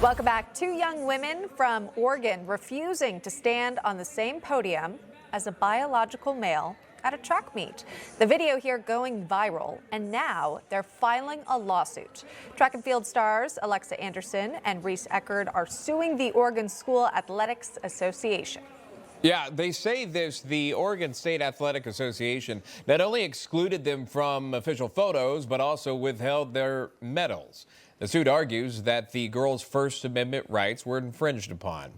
Welcome back. Two young women from Oregon refusing to stand on the same podium as a biological male at a track meet. The video here going viral, and now they're filing a lawsuit. Track and field stars Alexa Anderson and Reese Eckerd are suing the Oregon School Athletics Association. Yeah, they say the Oregon State Athletic Association not only excluded them from official photos, but also withheld their medals. The suit argues that the girls' First Amendment rights were infringed upon.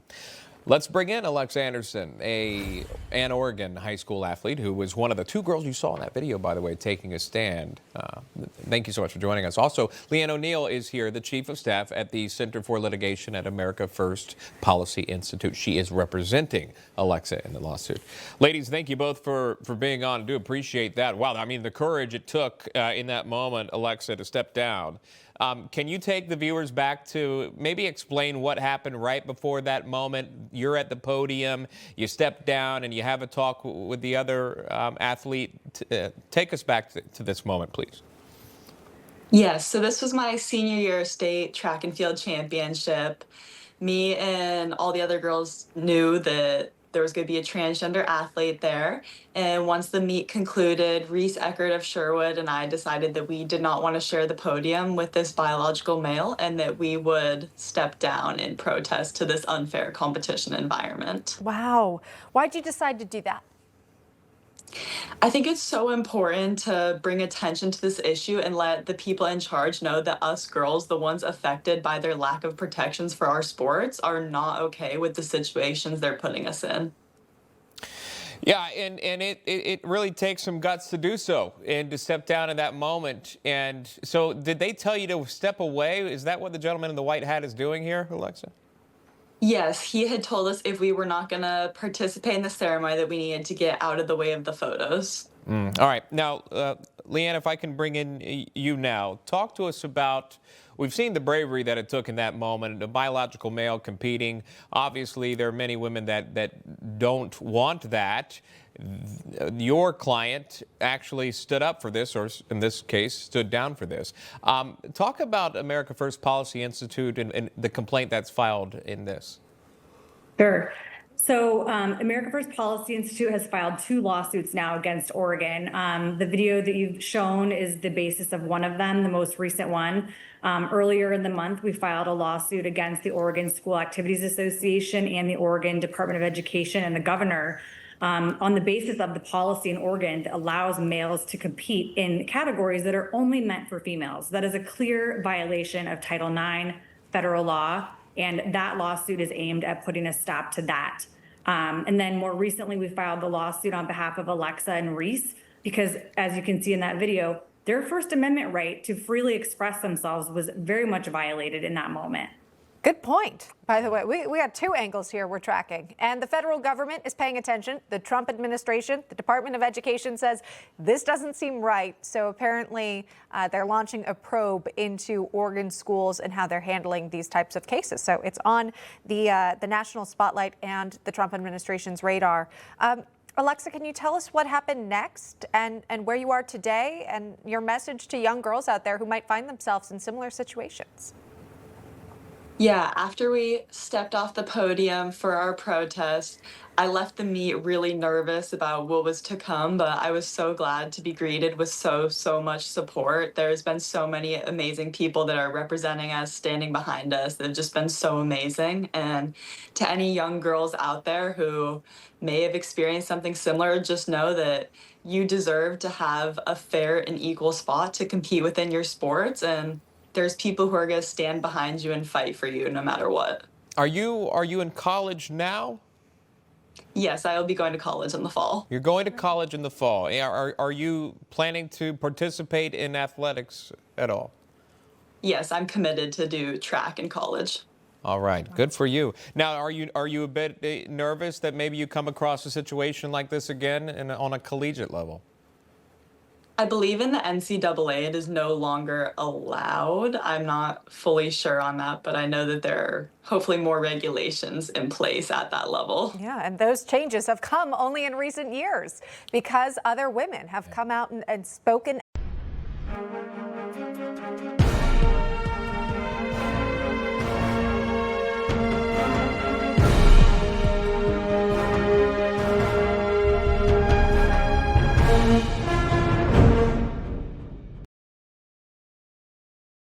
Let's bring in Alexa Anderson, an Oregon high school athlete who was one of the two girls you saw in that video, by the way, taking a stand. Thank you so much for joining us. Also, Leanne O'Neill is here, the chief of staff at the Center for Litigation at America First Policy Institute. She is representing Alexa in the lawsuit. Ladies, thank you both for being on. I do appreciate that. Wow, I mean, the courage it took in that moment, Alexa, to step down. Can you take the viewers back to maybe explain what happened right before that moment? You're at the podium, you step down, and you have a talk with the other athlete. Take us back to this moment, please. Yes, so this was my senior year state track and field championship. Me and all the other girls knew that there was going to be a transgender athlete there. And once the meet concluded, Reese Eckerd of Sherwood and I decided that we did not want to share the podium with this biological male and that we would step down in protest to this unfair competition environment. Wow. Why'd you decide to do that? I think it's so important to bring attention to this issue and let the people in charge know that us girls, the ones affected by their lack of protections for our sports, are not okay with the situations they're putting us in. Yeah, and it really takes some guts to do so and to step down in that moment. And so did they tell you to step away? Is that what the gentleman in the white hat is doing here, Alexa? Yes, he had told us if we were not going to participate in the ceremony that we needed to get out of the way of the photos. All right. Now, Leanne, if I can bring in you now, talk to us about, we've seen the bravery that it took in that moment, a biological male competing. Obviously, there are many women that don't want that. Your client actually stood up for this, or in this case, stood down for this. Talk about America First Policy Institute and the complaint that's filed in this. Sure. So America First Policy Institute has filed 2 lawsuits now against Oregon. The video that you've shown is the basis of one of them, the most recent one. Earlier in the month, we filed a lawsuit against the Oregon School Activities Association and the Oregon Department of Education and the governor on the basis of the policy in Oregon that allows males to compete in categories that are only meant for females. That is a clear violation of Title IX federal law, and that lawsuit is aimed at putting a stop to that. And then more recently, we filed the lawsuit on behalf of Alexa and Reese because, as you can see in that video, their First Amendment right to freely express themselves was very much violated in that moment. Good point. By the way, we got 2 angles here we're tracking, and the federal government is paying attention. The Trump administration, the Department of Education says this doesn't seem right. So apparently they're launching a probe into Oregon schools and how they're handling these types of cases. So it's on the national spotlight and the Trump administration's radar. Alexa, can you tell us what happened next and where you are today and your message to young girls out there who might find themselves in similar situations? Yeah, after we stepped off the podium for our protest, I left the meet really nervous about what was to come, but I was so glad to be greeted with so much support. There's been so many amazing people that are representing us, standing behind us, that have just been so amazing. And to any young girls out there who may have experienced something similar, just know that you deserve to have a fair and equal spot to compete within your sports, and there's people who are going to stand behind you and fight for you no matter what. Are you in college now? Yes, I will be going to college in the fall. You're going to college in the fall. Are you planning to participate in athletics at all? Yes, I'm committed to do track in college. All right, good for you. Now, are you a bit nervous that maybe you come across a situation like this again on a collegiate level? I believe in the NCAA it is no longer allowed. I'm not fully sure on that, but I know that there are hopefully more regulations in place at that level. Yeah, and those changes have come only in recent years because other women have come out and spoken